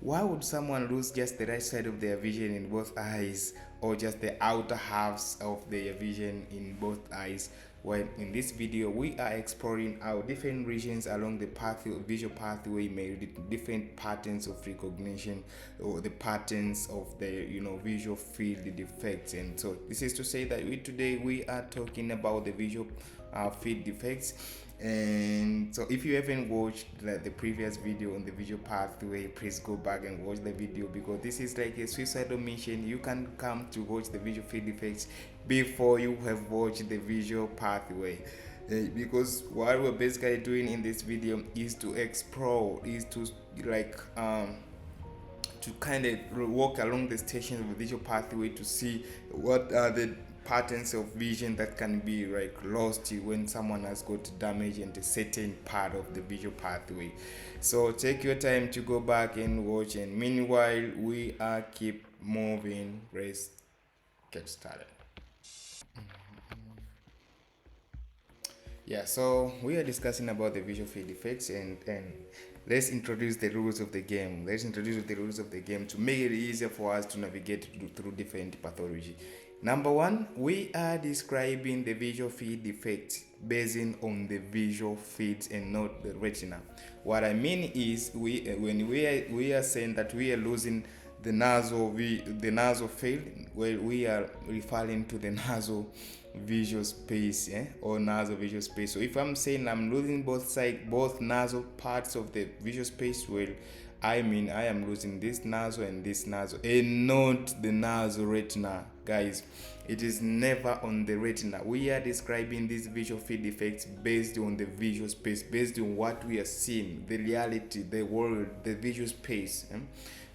why would someone lose just the right side of their vision in both eyes, or just the outer halves of their vision in both eyes? Well, in this video, we are exploring how different regions along the visual pathway may lead different patterns of recognition, or the patterns of the visual field defects. And so this is to say that today we are talking about the visual field defects. And so if you haven't watched the previous video on the visual pathway, please go back and watch the video, because this is like a suicidal mission. You can come to watch the visual field defects before you have watched the visual pathway, because what we're basically doing in this video is to explore, is to kind of walk along the stations of the visual pathway to see what are the patterns of vision that can be lost when someone has got damage in a certain part of the visual pathway. So take your time to go back and watch, and meanwhile we are keep moving. Let's get started. Yeah, so we are discussing about the visual field defects, and let's introduce the rules of the game. Let's introduce the rules of the game to make it easier for us to navigate through different pathology. Number one, we are describing the visual field defects based on the visual fields and not the retina. What I mean is, when we are saying that we are losing the nasal field, well, we are referring to the nasal visual space, or nasal visual space. So if I'm saying I'm losing both nasal parts of the visual space, well, I mean I am losing this nasal and this nasal, and not the nasal retina. Guys, it is never on the retina. We are describing these visual field defects based on the visual space, based on what we are seeing, the reality, the world, the visual space.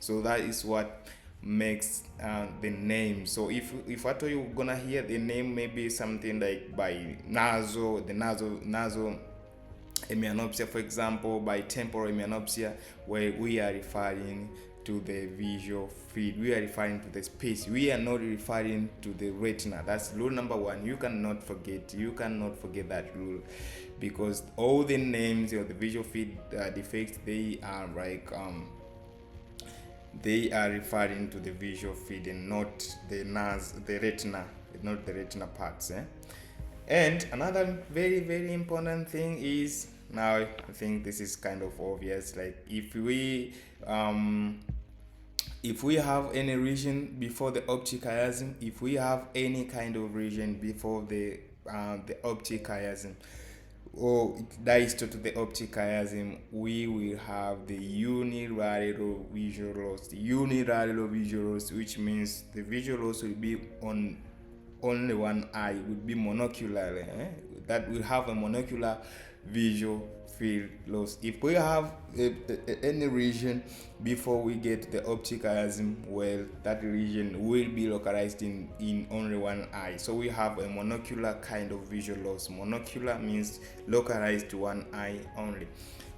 So that is what makes the name. So if at all you're gonna hear the name, maybe something like by the nasal hemianopsia, for example, bitemporal hemianopsia, where we are referring to the visual field, we are referring to the space, we are not referring to the retina. That's rule number one. You cannot forget that rule, because all the names of the visual field defects, they are they are referring to the visual field and not the retina, not the retina parts. And another very, very important thing is, now I think this is kind of obvious, like if we have any region before the optic chiasm, if we have any kind of region before the optic chiasm, or distal to the optic chiasm, we will have the unilateral visual loss. The unilateral visual loss, which means the visual loss will be on only one eye, would be monocular. That will have a monocular visual field loss. If we have any region before we get the optic chiasm, well, that region will be localized in only one eye. So we have a monocular kind of visual loss. Monocular means localized to one eye only.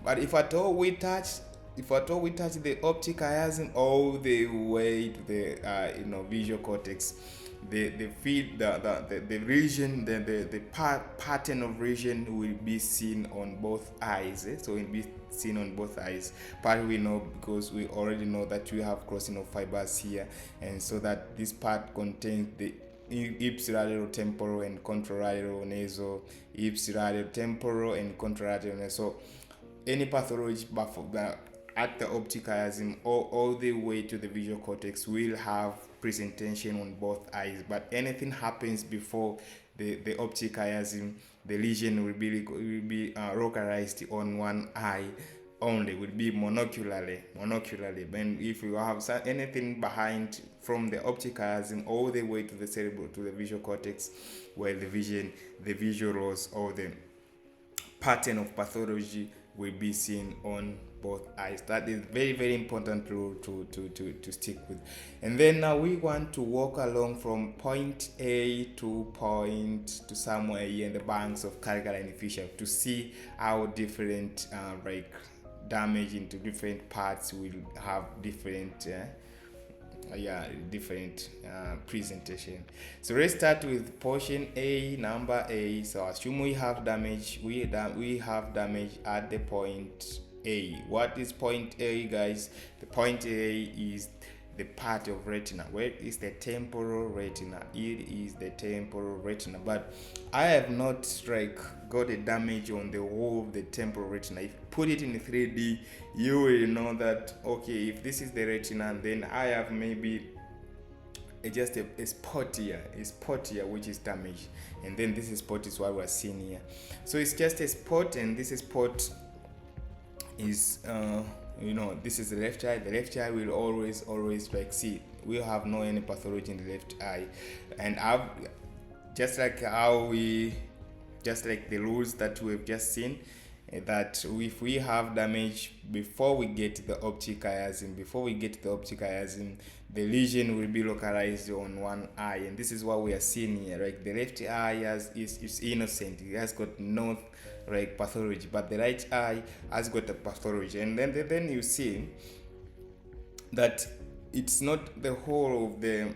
But if at all we touch the optic chiasm all the way to the visual cortex, the field, the region, the pattern of region will be seen on both eyes. So it will be seen on both eyes. Part we know, because we already know that we have crossing of fibers here, and so that this part contains the ipsilateral temporal and contralateral nasal, ipsilateral temporal and contralateral nasal. So any pathology at the optic chiasm all the way to the visual cortex will have presentation on both eyes. But anything happens before the optic chiasm, the lesion will be localized on one eye only, will be monocularly. And if you have anything behind from the optic chiasm all the way to the cerebral, to the visual cortex, well, the visual loss or the pattern of pathology will be seen on both eyes. That is very, very important rule to stick with. And then now we want to walk along from point A to somewhere here in the banks of cardiac and Inferior to see how different damage into different parts will have different presentation. So let's start with portion A, number A. So assume we have damage. We have damage at the point A. What is point A, guys? The point A is the part of retina. Where is the temporal retina? It is the temporal retina. But I have not like got a damage on the whole of the temporal retina. If you put it in 3D, you will know that okay, if this is the retina, then I have maybe just a spot here, which is damaged, and then this spot is what we're seeing here. So it's just a spot, and this spot is this is the left eye. The left eye will always like see, we'll have no any pathology in the left eye, and I've just like the rules that we've just seen, that if we have damage before we get to the optic chiasm, the lesion will be localized on one eye, and this is what we are seeing here. Like the left eye is innocent, it has got no like pathology, but the right eye has got a pathology, and then you see that it's not the whole of the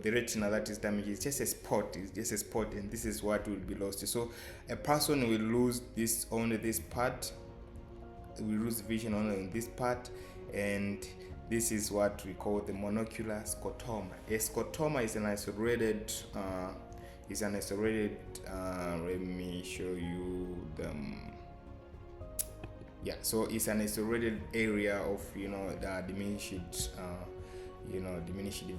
retina that is damaged. It's just a spot, and this is what will be lost. So a person will lose only this part, we lose vision only in this part, and this is what we call the monocular scotoma. A scotoma is an isolated let me show you so it's an isolated area of the diminished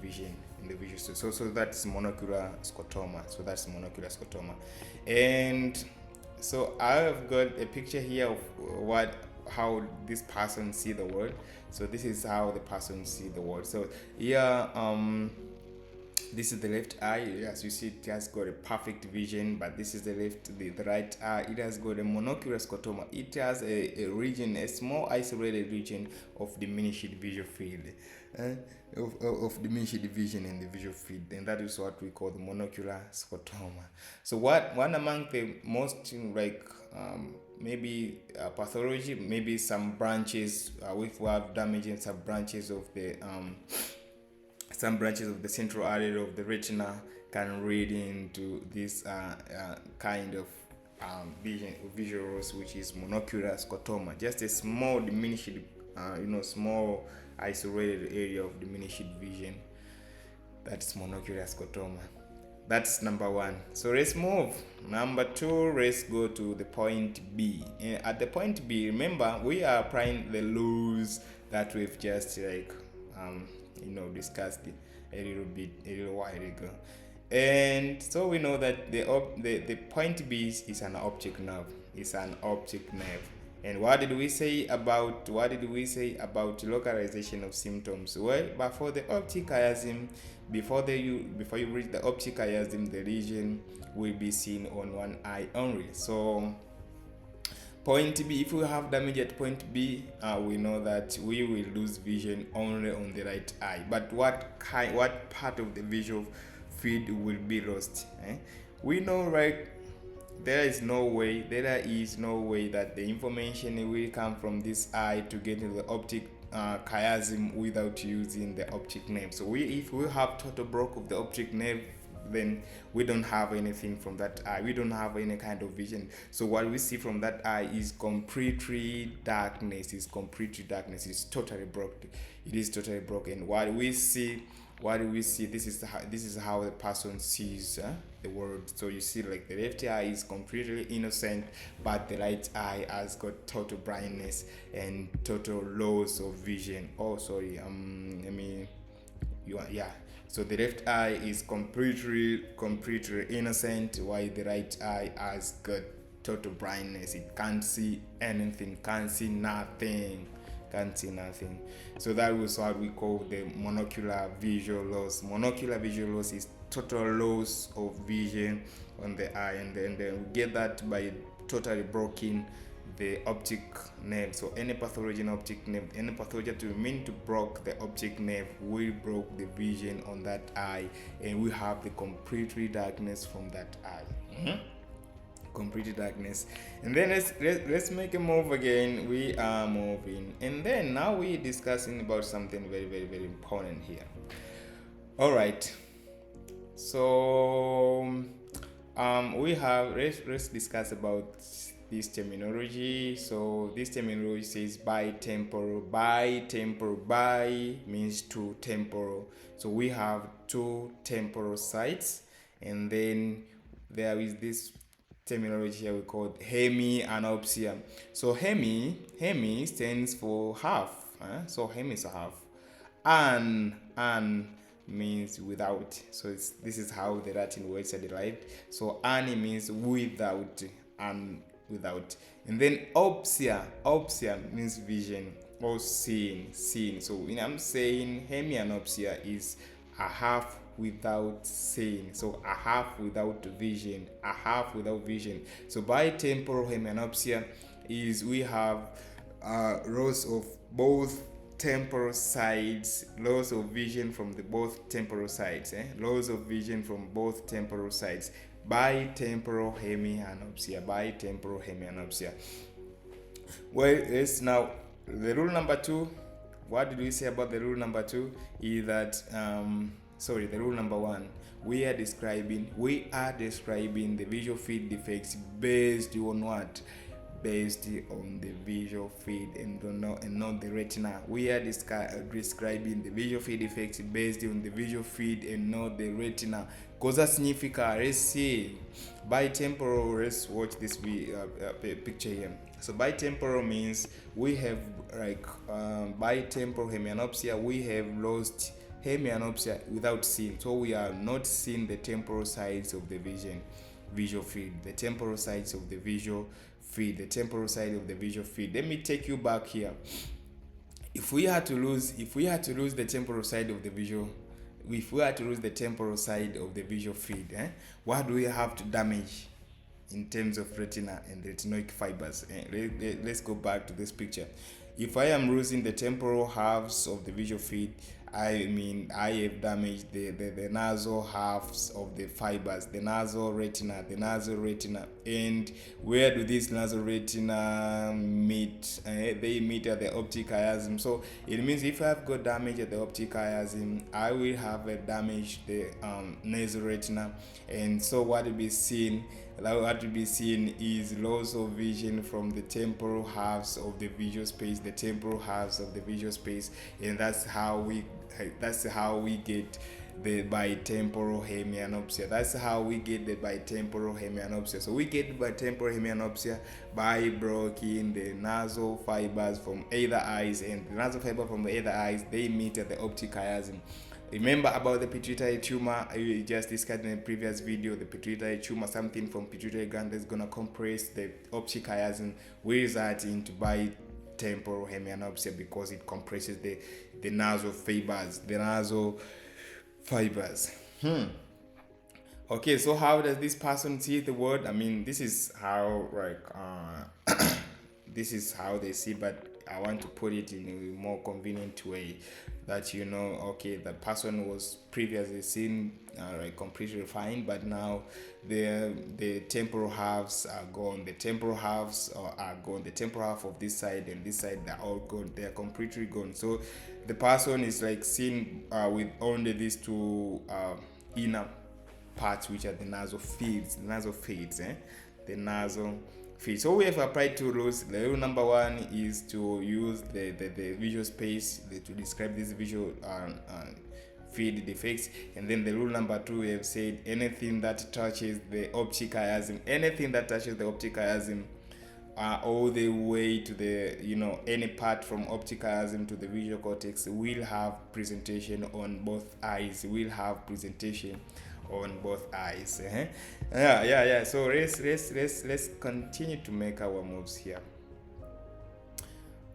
vision in the vision. So that's monocular scotoma. And so I have got a picture here of how this person see the world. So this is how the person see the world. So here this is the left eye. As you see, it has got a perfect vision, but this is the right eye. It has got a monocular scotoma. It has a region, a small isolated region of diminished visual field, of diminished vision in the visual field, and that is what we call the monocular scotoma. So one among the most pathology, maybe some branches, if we have damage in some branches of the central area of the retina, can read into this kind of visual loss, which is monocular scotoma. Just a small diminished, small isolated area of diminished vision. That's monocular scotoma. That's number one. So let's move. Number two, let's go to the point B. And at the point B, remember, we are applying the laws that we've just discussed a little while ago. And so we know that the point B is an optic nerve. And what did we say about localization of symptoms? Well, before the optic chiasm, before you reach the optic chiasm, the lesion will be seen on one eye only. So point B, if we have damage at point B, we know that we will lose vision only on the right eye. But what part of the visual field will be lost? We know, right? There is no way that the information will come from this eye to get into the optic chiasm without using the optic nerve. So if we have total block of the optic nerve, then we don't have anything from that eye. We don't have any kind of vision. So what we see from that eye is completely darkness. It's totally broken. It is totally broken. What do we see? This is how the person sees the world. So you see, like, the left eye is completely innocent, but the right eye has got total blindness and total loss of vision. So the left eye is completely innocent, while the right eye has got total blindness. It can't see anything, can't see nothing. So that was what we call the monocular visual loss. Monocular visual loss is total loss of vision on the eye, and then we get that by totally broken the optic nerve. So any pathology in optic nerve, any pathology to mean to broke the optic nerve will broke the vision on that eye, and we have the completely darkness from that eye. Complete darkness. And then let's make a move again. We are moving, and then now we're discussing about something very, very, very important here. All right, so we have let's discuss about this terminology. So this terminology says bitemporal. Bitemporal, bi means two, temporal. So we have two temporal sides, and then there is this terminology here we call hemianopsia. So hemi stands for half. So hemi is a half. An means without. So this is how the Latin words are derived. So ani means without, and without. And then opsia means vision or seeing. So when I'm saying hemianopsia is a half without seeing, so a half without vision, a half without vision. So bitemporal hemianopsia is we have rows of both temporal sides, loss of vision from the both temporal sides, loss of vision from both temporal sides. Bitemporal hemianopsia. Well, it's now the rule number 2. What did we say about the rule number 2? Is that the rule number 1. We are describing the visual field defects based on what? Based on the visual field and not the retina. We are describing the visual field defects based on the visual field and not the retina. Cosa significa? Let's see. Bitemporal. Let's watch this picture here. So bitemporal means we have bitemporal hemianopsia. We have lost hemianopsia without seeing. So we are not seeing the temporal sides of the visual field. The temporal sides of the visual field. The temporal side of the visual field. Let me take you back here. If we had to lose the temporal side of the visual, if we had to lose the temporal side of the visual field, what do we have to damage in terms of retina and retinoic fibers? Let's go back to this picture. If I am losing the temporal halves of the visual field, I mean I have damaged the nasal halves of the fibers, the nasal retina. And where do these nasal retina meet? They meet at the optic chiasm. So it means if I've got damage at the optic chiasm, I will have a damage the nasal retina. And so what will be seen is loss of vision from the temporal halves of the visual space, and that's how we get the bitemporal hemianopsia. So we get bitemporal hemianopsia by blocking the nasal fibers from either eyes, and the nasal fiber from the either eyes, they meet at the optic chiasm. Remember about the pituitary tumor? I just discussed in the previous video. The pituitary tumor, something from pituitary gland is gonna compress the optic chiasm, will result into bitemporal hemianopsia because it compresses the nasal fibers. Okay, so how does this person see the world? I mean, this is how this is how they see, but I want to put it in a more convenient way, that the person was previously seen completely fine, but now the temporal halves are gone. The temporal halves are gone. The temporal half of this side and this side, they're all gone. They're completely gone. So the person is seen with only these two inner parts, which are the nasal fields. So we have applied two rules. The rule number 1 is to use the visual space to describe this visual field defects, and then the rule number 2, we have said anything that touches the optic chiasm, all the way to the any part from optic chiasm to the visual cortex will have presentation on both eyes. So let's continue to make our moves here.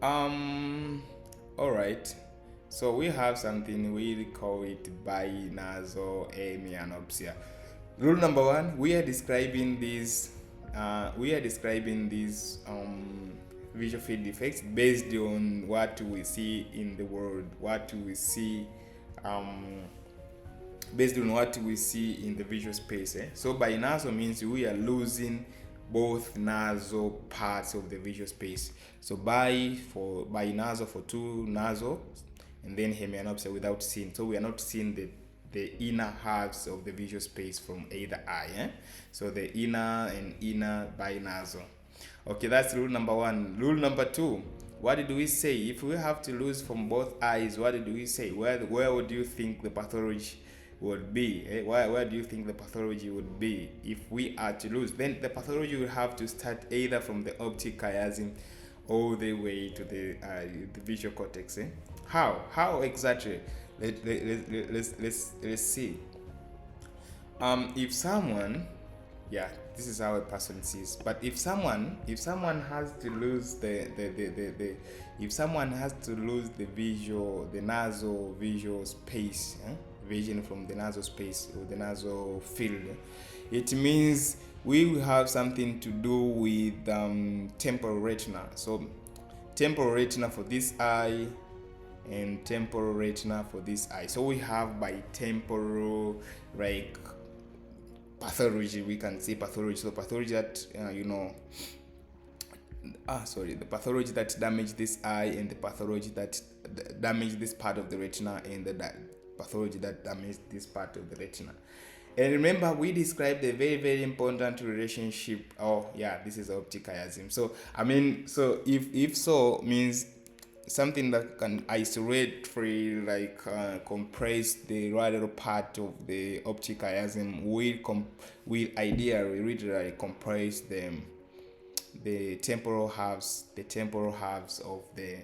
All right. So we have something, we call it binasal hemianopsia. Rule number 1, we are describing these visual field defects based on what we see in the world, based on what we see in the visual space. So binasal means we are losing both nasal parts of the visual space. So binasal for two nasal, and then hemianopsia without seeing. So we are not seeing the the inner halves of the visual space from either eye. So the inner and inner binasal. Okay, that's rule number one. Rule number two, what did we say? If we have to lose from both eyes, what did we say? Where would you think the pathology would be? Where do you think the pathology would be if we are to lose? Then the pathology will have to start either from the optic chiasm all the way to the visual cortex. How exactly? Let's see. If someone, yeah, this is how a person sees. But if someone has to lose if someone has to lose the nasal visual space, vision from the nasal space or the nasal field, it means we will have something to do with temporal retina. So temporal retina for this eye and temporal retina for this eye. So we have bitemporal, like, pathology. We can say pathology. So pathology that the pathology that damage this eye, and the pathology that damage this part of the retina, and the pathology that damage this part of the retina. And remember, we described a very, very important relationship. Oh yeah, this is optic chiasm. So so if so means something that can isolate free, like compress the lateral part of the optic chiasm will ideally literally compress the temporal halves of the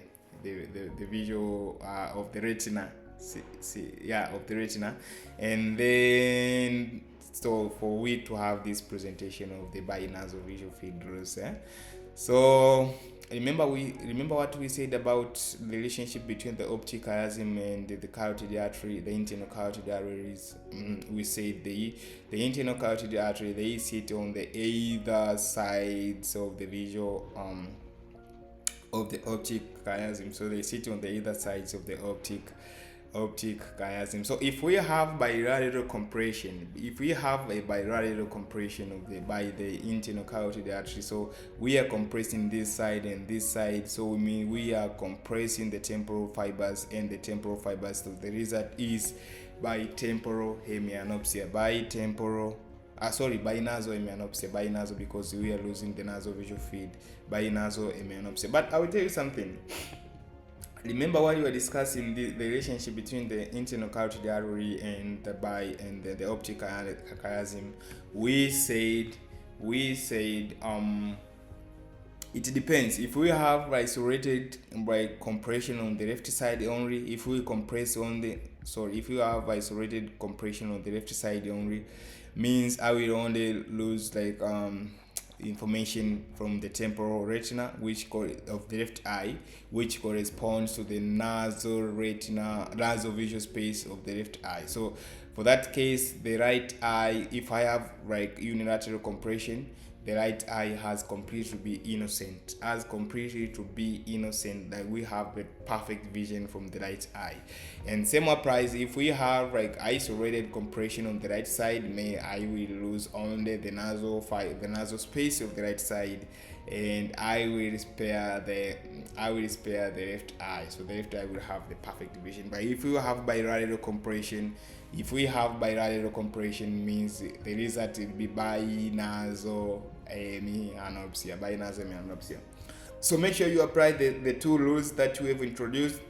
visual of the retina. Of the retina. And then so for we to have this presentation of the binasal visual field rules. So remember what we said about the relationship between the optic chiasm and the carotid artery, the internal carotid arteries. We said the internal carotid artery, they sit on the either sides of the visual of the optic chiasm. So they sit on the either sides of the optic chiasm. So if we have bilateral compression, of by the internal carotid artery, so we are compressing this side and this side. So we are compressing the temporal fibers, and the temporal fibers. So the result is bitemporal hemianopsia. Binasal hemianopsia. Binasal, because we are losing the nasal visual field. Binasal hemianopsia. But I will tell you something. Remember while you were discussing the relationship between the internal carotid artery and the optic chiasm, we said it depends. If we have isolated by compression on the left side only, if we have isolated compression on the left side only, means I will only lose like information from the temporal retina, of the left eye, which corresponds to the nasal visual space of the left eye. So for that case, the right eye, if I have like unilateral compression, the right eye has completely to be innocent. Like we have the perfect vision from the right eye. And same applies if we have like isolated compression on the right side, I will lose only the nasal space of the right side, and I will spare the left eye. So the left eye will have the perfect vision. But if we have bilateral compression, means the result will be binasal hemianopsia. So make sure you apply the two rules that we have introduced.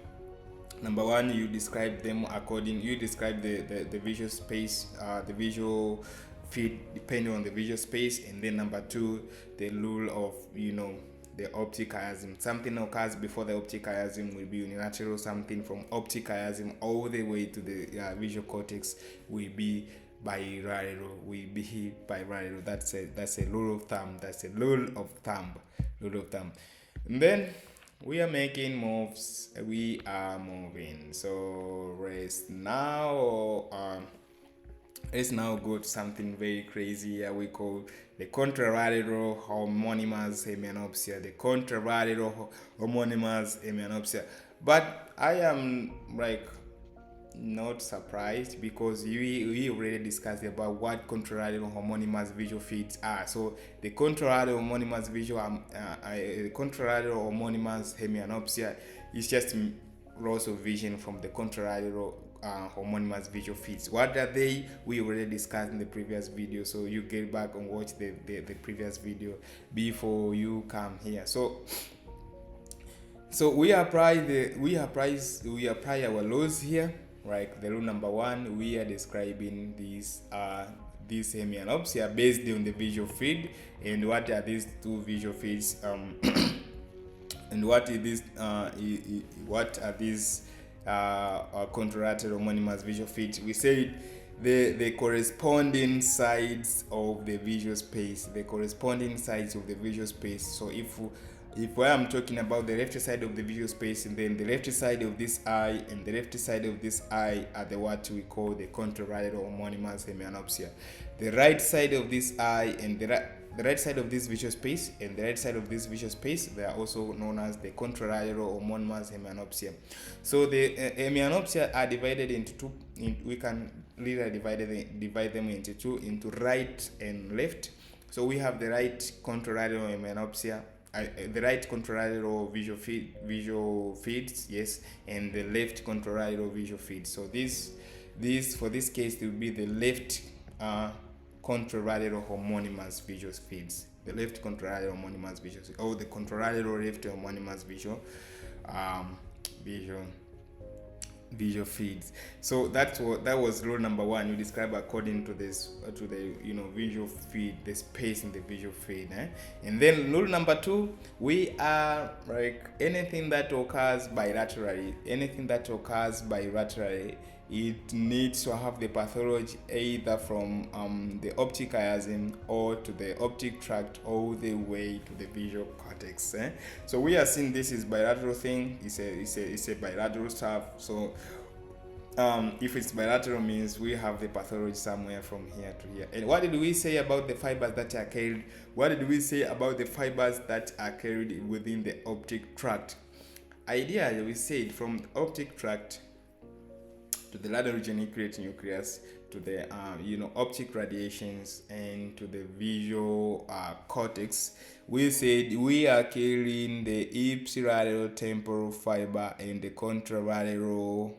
Number one, you describe them you describe the visual space, the visual field depending on the visual space. And then number two, the rule of the optic chiasm. Something occurs before the optic chiasm will be unilateral. Something from optic chiasm all the way to the visual cortex will be bilateral. That's a rule of thumb. And then we are making moves. We are moving. So let's now go to something very crazy we call the contralateral homonymous hemianopsia. But I am like not surprised, because we already discussed about what contralateral homonymous visual fields are. So the contralateral homonymous hemianopsia is just loss of vision from the contralateral homonymous visual fields. What are they? We already discussed in the previous video, so you get back and watch the previous video before you come here. So we apply our laws here. Right, the rule number 1, we are describing this hemianopsia based on the visual field, and what are these two visual fields, and what are these contralateral homonymous visual fields. We said the corresponding sides of the visual space, So if I am talking about the left side of the visual space, and then the left side of this eye and the left side of this eye are the what we call the contralateral homonymous hemianopsia. The right side of this eye and the right side of this visual space and the right side of this visual space, they are also known as the contralateral homonymous hemianopsia. So the hemianopsia are divided into two. We can really divide them into two, into right and left. So we have the right contralateral hemianopsia, the right contralateral visual fields, yes, and the left contralateral visual fields. So this for this case, it will be the left contralateral homonymous visual fields, the left contralateral homonymous visual, or the contralateral left homonymous visual fields. So that was rule number 1. You describe according to this to the visual field, the space in the visual field, and then rule number 2, we are like anything that occurs bilaterally, it needs to have the pathology either from the optic chiasm or to the optic tract all the way to the visual cortex. So we are seeing this is bilateral thing. It's a bilateral stuff. So if it's bilateral, means we have the pathology somewhere from here to here. And what did we say about the fibers that are carried? Within the optic tract? Ideally, we said from the optic tract to the lateral geniculate nucleus, to the optic radiations, and to the visual cortex. We said we are carrying the ipsilateral temporal fiber and the contralateral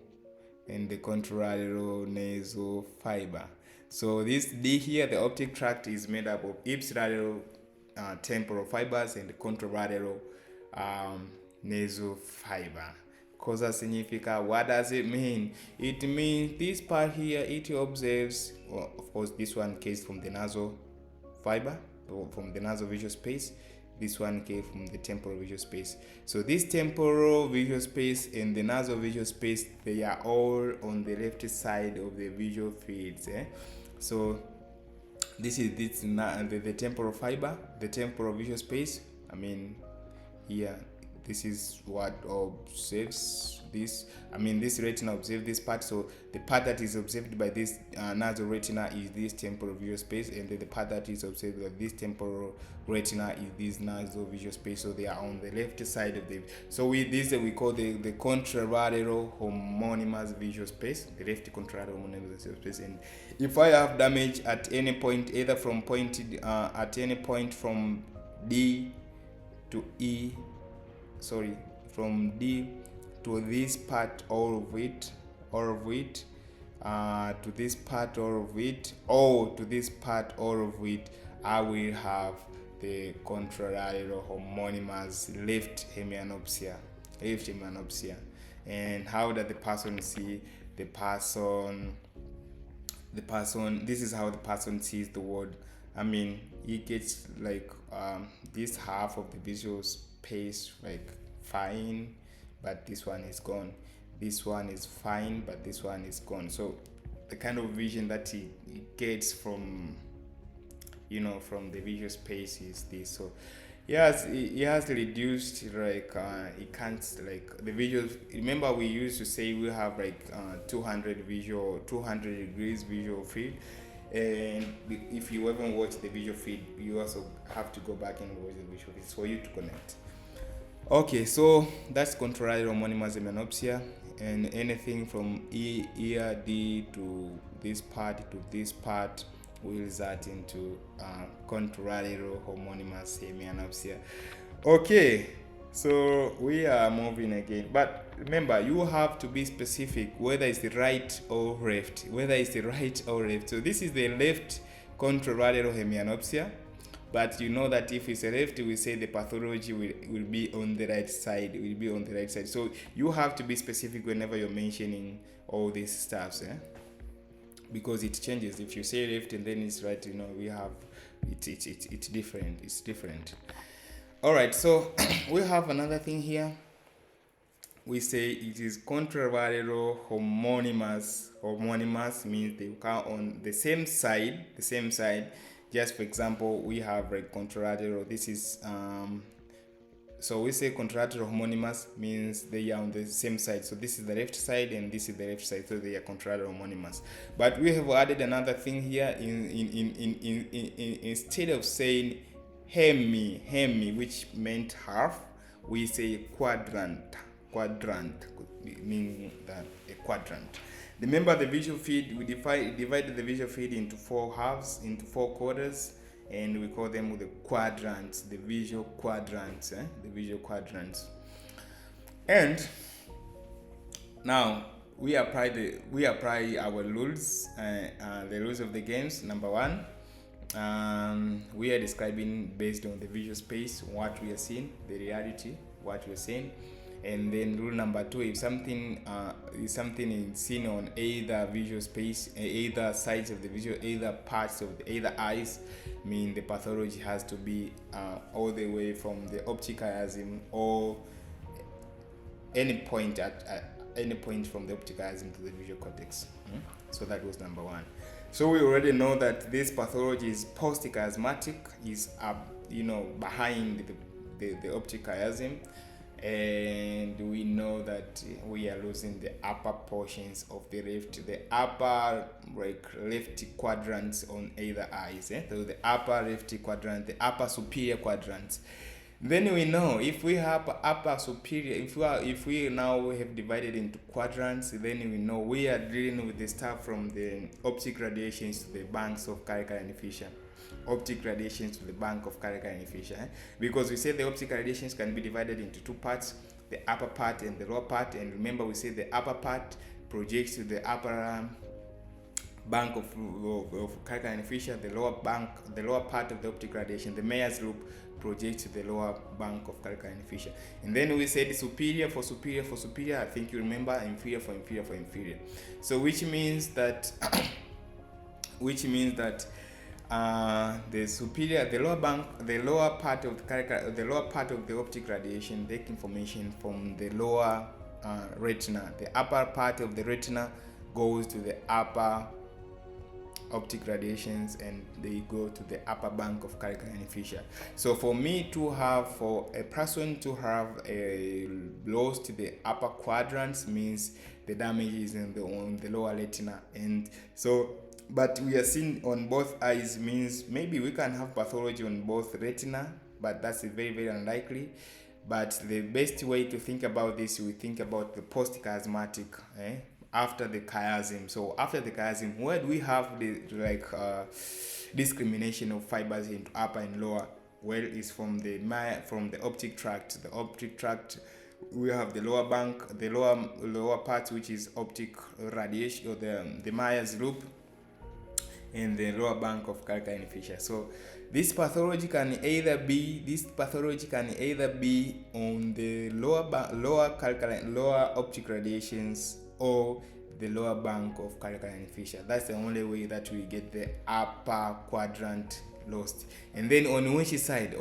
nasal fiber. So this D here, the optic tract, is made up of ipsilateral temporal fibers and the contralateral nasal fiber. Cosa significa? What does it mean? It means this part here, it observes, well, of course, this one came from the nasal fiber, or from the nasal visual space. This one came from the temporal visual space. So this temporal visual space and the nasal visual space, they are all on the left side of the visual fields. So this is the temporal fiber, the temporal visual space. I mean, here, this is what observes this. This retina observes this part. So the part that is observed by this nasal retina is this temporal visual space, and then the part that is observed by this temporal retina is this nasal visual space. So they are on the left side of the. So with this, we call the contralateral homonymous visual space, the left contralateral homonymous visual space. And if I have damage at any point, either from from D to E, from D to this part, all of it, to this part, all of it, or to this part, all of it, I will have the contralateral homonymous left hemianopsia. And how does the person see the person? This is how the person sees the world. He gets like this half of the visual space like fine, but this one is gone. This one is fine, but this one is gone. So the kind of vision that he gets from from the visual space is this. So he has reduced, like he can't, like the visual. Remember, we used to say we have like 200 degrees visual field. And if you haven't watched the visual field, you also have to go back and watch the visual field for you to connect. Okay, so that's contralateral homonymous hemianopsia, and anything from ear D to this part will result into contralateral homonymous hemianopsia. Okay, So we are moving again, but remember, you have to be specific whether it's the right or left, so this is the left contralateral hemianopsia, but you know that if it's a left, we say the pathology will be on the right side, so you have to be specific whenever you're mentioning all these stuffs, because it changes. If you say left and then it's right, we have it's different. All right, so we have another thing here. We say it is contralateral homonymous. Homonymous means they come on the same side. Just for example, we have like contralateral. This is so we say contralateral homonymous means they are on the same side. So this is the left side and this is the left side. So they are contralateral homonymous. But we have added another thing here. Instead of saying hemi, which meant half, we say quadrant, meaning that a quadrant. Remember the visual field, we divided the visual field into 4 halves, into 4 quarters, and we call them the quadrants, the visual quadrants. And now we apply our rules, the rules of the games. Number 1, we are describing based on the visual space what we are seeing, the reality, what we are seeing. And then rule number 2, if something is seen on either visual space, either sides of the visual, either parts of either eyes, mean the pathology has to be all the way from the optic chiasm or any point from the optic chiasm to the visual cortex. So that was number 1. So we already know that this pathology is post-chiasmatic, is behind the optic chiasm, and we know that we are losing the upper portions of the upper left quadrants on either eyes. So the upper left quadrant, the upper superior quadrants. Then we know if we have upper superior, if we now have divided into quadrants, then we know we are dealing with the stuff from the optic radiations to the banks of carica and fissure. Because we say the optic radiations can be divided into 2 parts, the upper part and the lower part. And remember, we say the upper part projects to the upper bank of carica and fissure, the lower part of the optic radiation, the Meyer's loop, projects to the lower bank of carica and fissure. And then we said superior for superior. I think you remember inferior for inferior. So which means that the lower part of the carica, the lower part of the optic radiation take information from the lower retina. The upper part of the retina goes to the upper optic radiations, and they go to the upper bank of carica and fissure. So for a person to have a loss to the upper quadrants means the damage is on the lower retina. And so, but we are seeing on both eyes means maybe we can have pathology on both retina, but that's very, very unlikely. But the best way to think about this, we think about the post-chiasmatic, after the chiasm. So after the chiasm, where do we have the discrimination of fibers into upper and lower? Well, it's from the optic tract. The optic tract, we have the lower bank, the lower part, which is optic radiation, or the Meyer's loop, and the lower bank of carica and fissure. So this pathology can either be on the lower optic radiations or the lower bank of carica and fissure. That's the only way that we get the upper quadrant lost. And then on which side?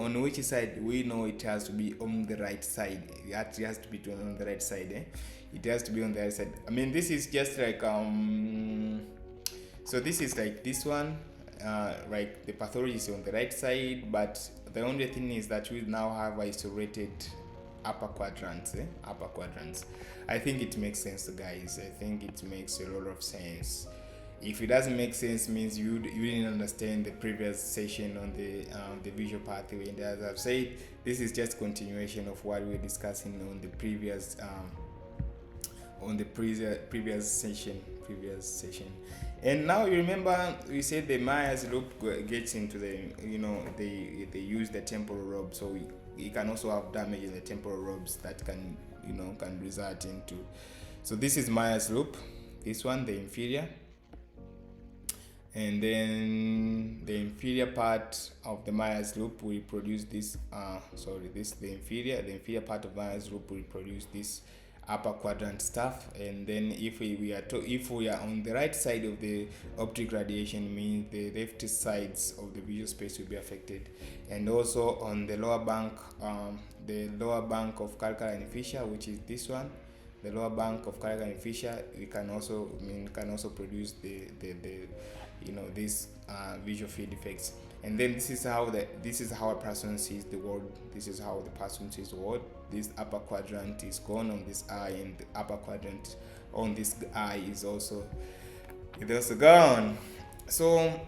We know it has to be on the right side. It has to be on the right side. It has to be on the right side. I mean, this is just like so this is like this one, the pathology is on the right side, but the only thing is that we now have isolated upper quadrants. I think it makes sense, guys. I think it makes a lot of sense. If it doesn't make sense, means you didn't understand the previous session on the visual pathway. And as I've said, this is just continuation of what we were discussing on the previous session. And now you remember we said the Meyer's loop gets into the they use the temporal lobe. So you can also have damage in the temporal lobes that can result into. So this is Meyer's loop, this one, the inferior, and then the inferior part of the Meyer's loop will produce this. The inferior part of Meyer's loop will produce this upper quadrant stuff. And then if we are on the right side of the optic radiation, means the left sides of the visual space will be affected, and also on the lower bank of calcareous fissure, which is this one, the lower bank of calcareous fissure, we can also produce these visual field defects. And then this is how a person sees the world. This is how the person sees the world. This upper quadrant is gone on this eye, and the upper quadrant on this eye is also gone. So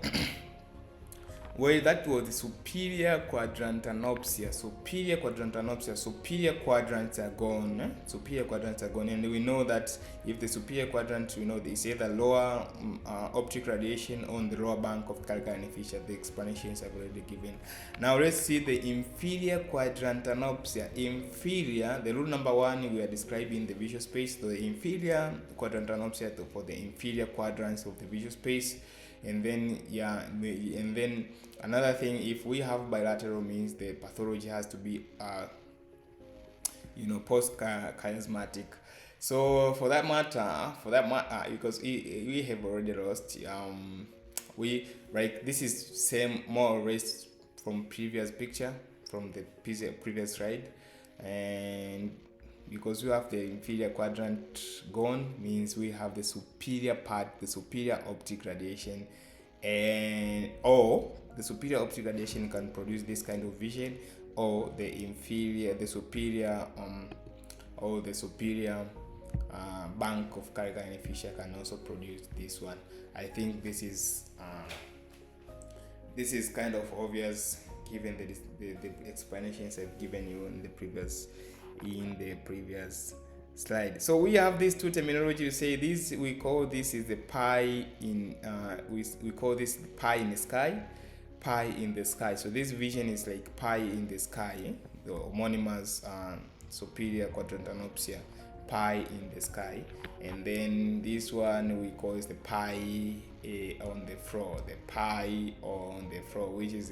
well, that was the superior quadrantanopsia. Superior quadrants are gone. Superior quadrants are gone, and we know that if the superior quadrant, is either lower optic radiation on the lower bank of calcareous fissure. The explanations I've already given. Now let's see the inferior quadrantanopsia. Inferior, the rule number 1, we are describing the visual space. So the inferior quadrantanopsia for the inferior quadrants of the visual space. And then another thing, if we have bilateral, means the pathology has to be post-chiasmatic. So for that matter, because we have already lost, this is same more or less from previous picture, from the previous slide, and because we have the inferior quadrant gone, means we have the superior part, the superior optic radiation, or the superior optic radiation can produce this kind of vision, or the superior bank of calcareous fissure can also produce this one. I think this is kind of obvious given the explanations I've given you in the previous slide. So we have these two terminology. You say this, we call this is the pi in we call this pi in the sky. So this vision is like pi in the sky, the homonymous superior quadrantanopsia, pi in the sky. And then this one we call is the pi on the floor, which is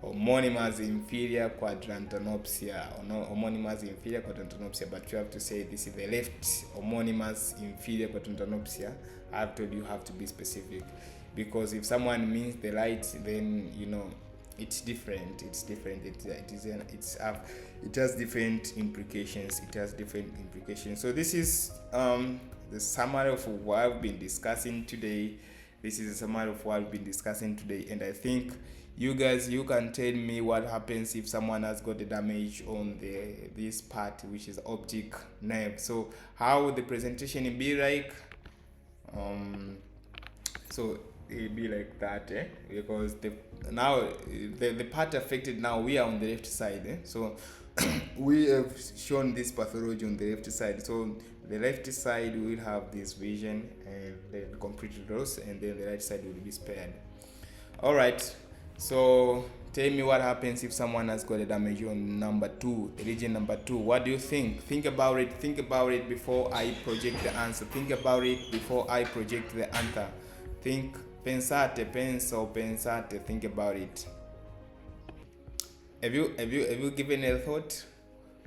homonymous inferior quadrantanopsia, or no homonymous inferior quadrantanopsia, but you have to say this is the left homonymous inferior quadrantanopsia. I've told you have to be specific, because if someone means the right, then it's different. It has different implications. So this is the summary of what I've been discussing today. And I think you guys, you can tell me what happens if someone has got a damage on this part, which is optic nerve. So how would the presentation be like? So it'll be like that, because the part affected, now we are on the left side, so we have shown this pathology on the left side. So the left side will have this vision and the complete loss, and then the right side will be spared. All right, so tell me what happens if someone has got a damage on number 2, the region number 2. What do you think? Think about it before I project the answer. Think about it before I project the answer. Pensate, think about it. Have you given a thought?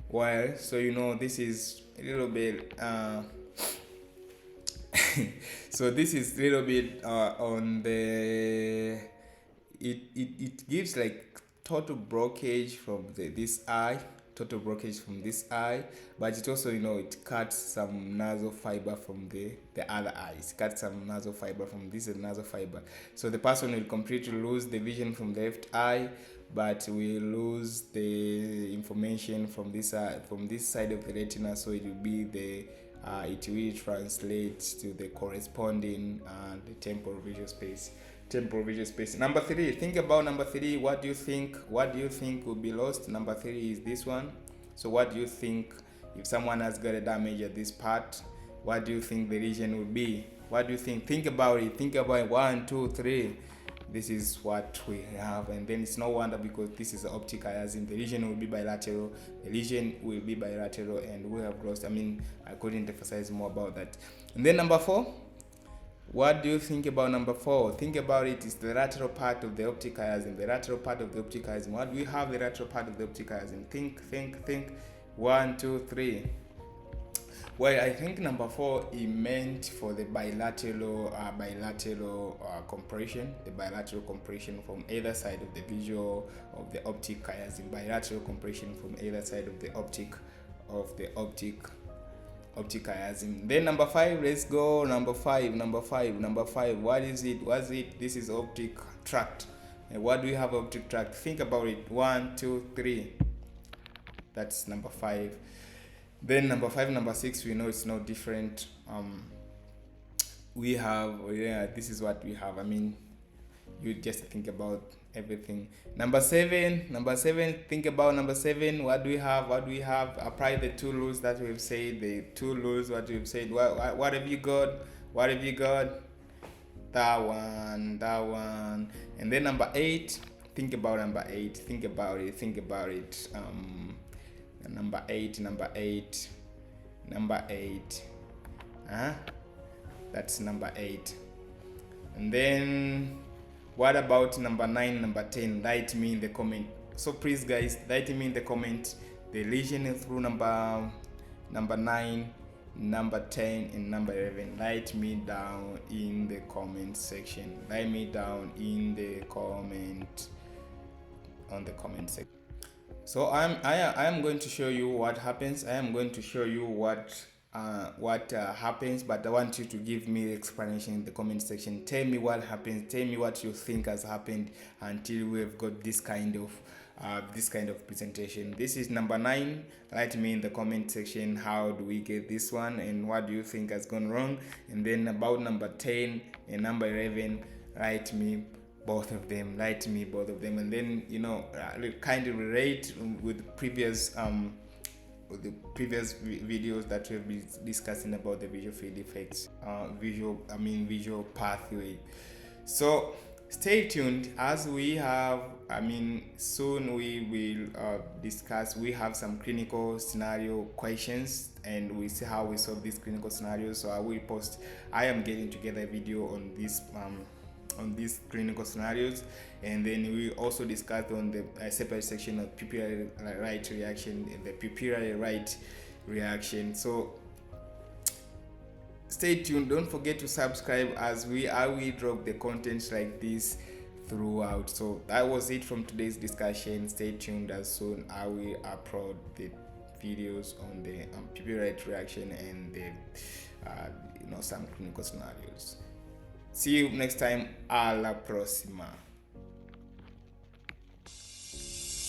Well, so this is a little bit so this is a little bit on the it gives like total blockage from this eye, but it also it cuts some nasal fiber from the other eyes, from this nasal fiber, so the person will completely lose the vision from the left eye, but will lose the information from this side of the retina, so it will be it will translate to the corresponding the temporal visual space. Number 3, think about number 3. What do you think will be lost? Number 3 is this one. So what do you think if someone has got a damage at this part? What do you think the region will be? What do you think? Think about it. 1, 2, 3. This is what we have, and then it's no wonder because this is the optic chiasm. The lesion will be bilateral, and we have lost. I couldn't emphasize more about that. And then number 4, what do you think about number 4? Think about it. It's the lateral part of the optic chiasm. The lateral part of the optic chiasm. What do we have? The lateral part of the optic chiasm. Think. 1, 2, 3. Well, I think number 4 is meant for the bilateral compression, the bilateral compression from either side of the visual of the optic chiasm, bilateral compression from either side of the optic chiasm. Then number 5, let's go. Number 5. What is it? What's it? This is optic tract. And what do we have optic tract? Think about it. 1, 2, 3. That's number 5. Then number 5, number 6, we know it's no different. We have, this is what we have. You just think about everything. Number 7, think about number 7. What do we have? Apply the 2 rules that we've said. What have you got? That one. And then number 8, think about number 8. Number 8. That's number 8. And then what about number 9, number 10? Write me in the comment. So please guys, write me in the comment the lesion through number 9, number 10, and number 11. Write me down in the comment section. On the comment section. So I am going to show you what happens. I am going to show you what happens, but I want you to give me explanation in the comment section. Tell me what happens. Tell me what you think has happened until we've got this kind of presentation. This is number 9. Write me in the comment section how do we get this one and what do you think has gone wrong. And then about number 10 and number 11, write me both of them, and then kindly relate with the previous videos that we've been discussing about the visual field effects, visual pathway. So stay tuned, as we have soon we will discuss. We have some clinical scenario questions and we see how we solve these clinical scenarios. So I am getting together a video on this on these clinical scenarios, and then we also discussed on the separate section of pupillary right reaction and the pupillary right reaction. So stay tuned, don't forget to subscribe, as I will drop the contents like this throughout. So that was it from today's discussion. Stay tuned, as soon I will upload the videos on the pupillary right reaction and the some clinical scenarios. See you next time. A la próxima.